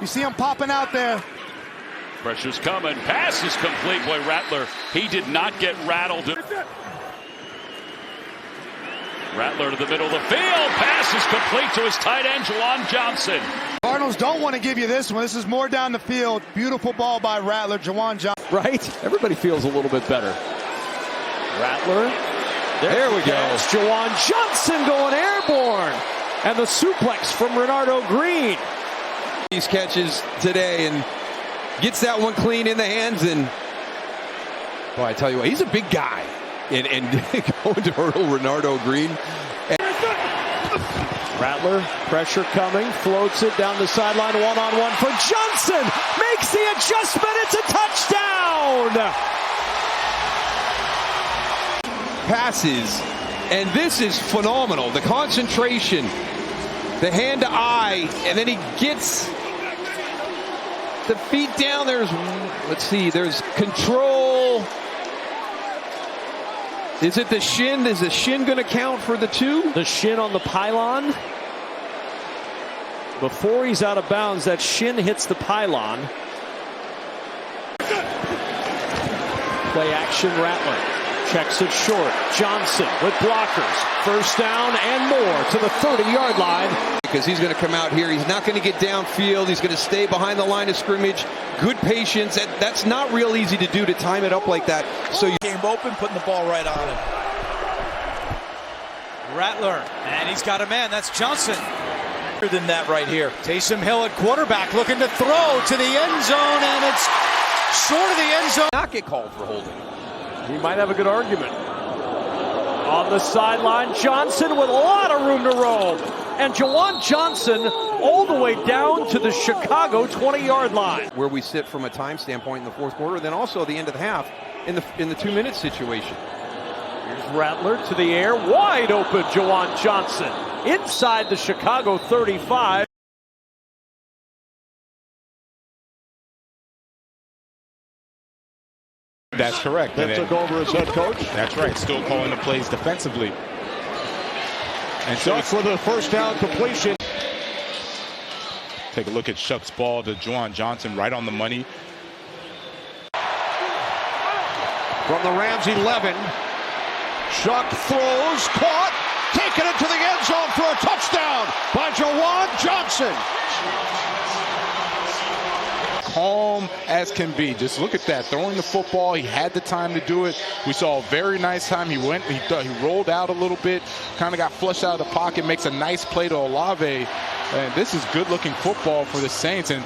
You see him popping out there. Pressure's coming. Pass is complete. Boy, Rattler, he did not get rattled. Rattler to the middle of the field. Pass is complete to his tight end, Juwan Johnson. Cardinals don't want to give you this one. This is more down the field. Beautiful ball by Rattler, Juwan Johnson. Right? Everybody feels a little bit better. Rattler. There we go. It's Juwan Johnson going airborne. And the suplex from Renardo Green. These catches today and gets that one clean in the hands. And boy, I tell you what, he's a big guy. And going to hurdle Renardo Green. Rattler, pressure coming, floats it down the sideline, one-on-one for Johnson. Makes the adjustment. It's a touchdown. Passes, and this is phenomenal. The concentration, the hand to eye, and then he gets the feet down. There's control. Is it the shin? Is the shin going to count for the two? The shin on the pylon. Before he's out of bounds, that shin hits the pylon. Play action, Rattler. Checks it short. Johnson with blockers. First down and more to the 30-yard line. Because he's going to come out here. He's not going to get downfield. He's going to stay behind the line of scrimmage. Good patience. That's not real easy to do, to time it up like that. So you game open, putting the ball right on him. Rattler, and he's got a man. That's Johnson. Better than that right here. Taysom Hill at quarterback, looking to throw to the end zone, and it's short of the end zone. Not get called for holding. He might have a good argument. On the sideline, Johnson with a lot of room to roam. And Juwan Johnson all the way down to the Chicago 20-yard line. Where we sit from a time standpoint in the fourth quarter, then also the end of the half in the 2-minute situation. Here's Rattler to the air, wide open Juwan Johnson inside the Chicago 35. That's correct. That took over as head coach. That's right. Still calling the plays defensively. And so for the first down completion. Take a look at Shuck's ball to Juwan Johnson, right on the money. From the Rams 11. Shuck throws, caught, taken into the end zone for a touchdown by Juwan Johnson. Calm as can be. Just look at that, throwing the football. He had the time to do it. We saw a very nice time. He rolled out a little bit, kind of got flushed out of the pocket, makes a nice play to Olave. And this is good looking football for the Saints. And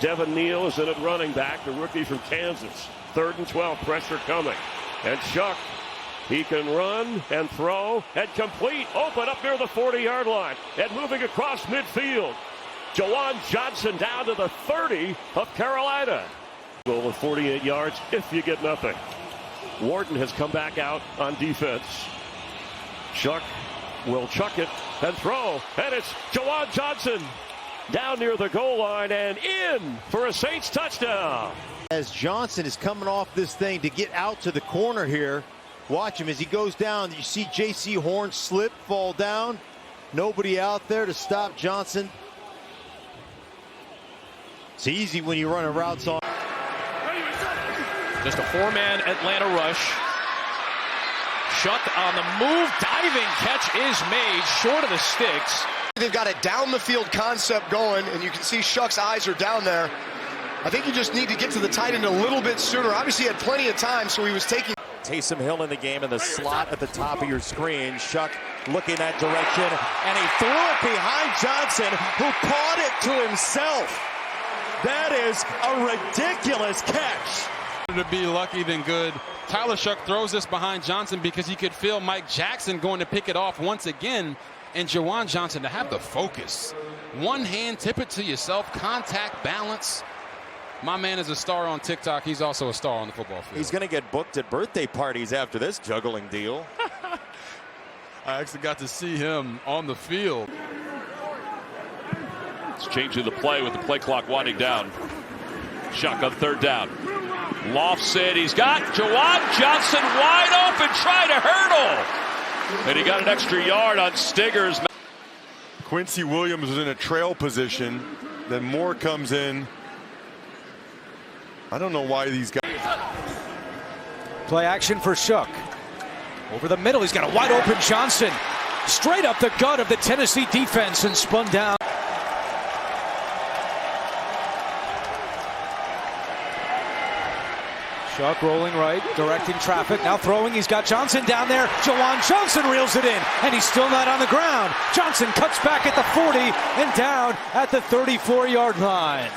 Devin Neal is in at running back, the rookie from Kansas. 3rd and 12, pressure coming. And Shuck, he can run and throw and complete. Open up near the 40-yard line and moving across midfield. Juwan Johnson down to the 30 of Carolina. Goal with 48 yards if you get nothing. Wharton has come back out on defense. Shuck will chuck it and throw. And it's Juwan Johnson down near the goal line and in for a Saints touchdown. As Johnson is coming off this thing to get out to the corner here. Watch him as he goes down. You see J.C. Horn slip, fall down. Nobody out there to stop Johnson. It's easy when you run a routes on. Just a 4-man Atlanta rush. Shuck on the move, diving catch is made short of the sticks. They've got a down the field concept going, and you can see Shuck's eyes are down there. I think you just need to get to the tight end a little bit sooner. Obviously he had plenty of time, so he was taking. Taysom Hill in the game in the slot at the top of your screen. Shuck looking that direction, and he threw it behind Johnson, who caught it to himself. That is a ridiculous catch. To be lucky than good. Tyler Shuck throws this behind Johnson because he could feel Mike Jackson going to pick it off once again. And Juwan Johnson to have the focus. One hand, tip it to yourself, contact, balance. My man is a star on TikTok. He's also a star on the football field. He's going to get booked at birthday parties after this juggling deal. I actually got to see him on the field. It's changing the play with the play clock winding down. Shuck on 3rd down. Lofts it. He's got Juwan Johnson wide open, trying to hurdle. And he got an extra yard on Stigers. Quincy Williams was in a trail position. then Moore comes in. I don't know why these guys. Play action for Shook. Over the middle, he's got a wide open Johnson. Straight up the gut of the Tennessee defense and spun down. Shook rolling right, directing traffic, now throwing. He's got Johnson down there. Juwan Johnson reels it in, and he's still not on the ground. Johnson cuts back at the 40 and down at the 34-yard line.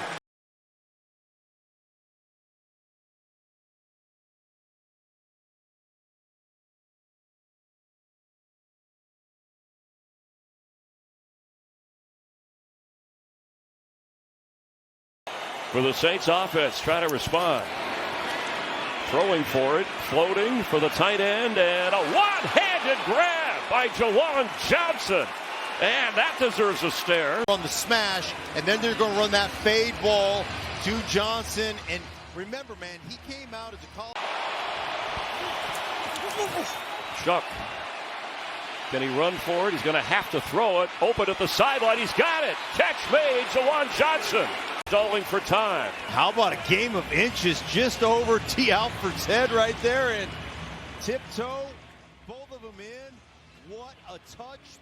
For the Saints offense, trying to respond. Throwing for it, floating for the tight end, and a one-handed grab by Juwan Johnson. And that deserves a stare. On the smash, and then they're going to run that fade ball to Johnson. And remember, man, he came out as a college. Shook. Can he run for it? He's going to have to throw it. Open at the sideline. He's got it. Catch made. Juwan Johnson. Stalling for time. How about a game of inches just over T. Alford's head right there, and tiptoe, both of them in. What a touch.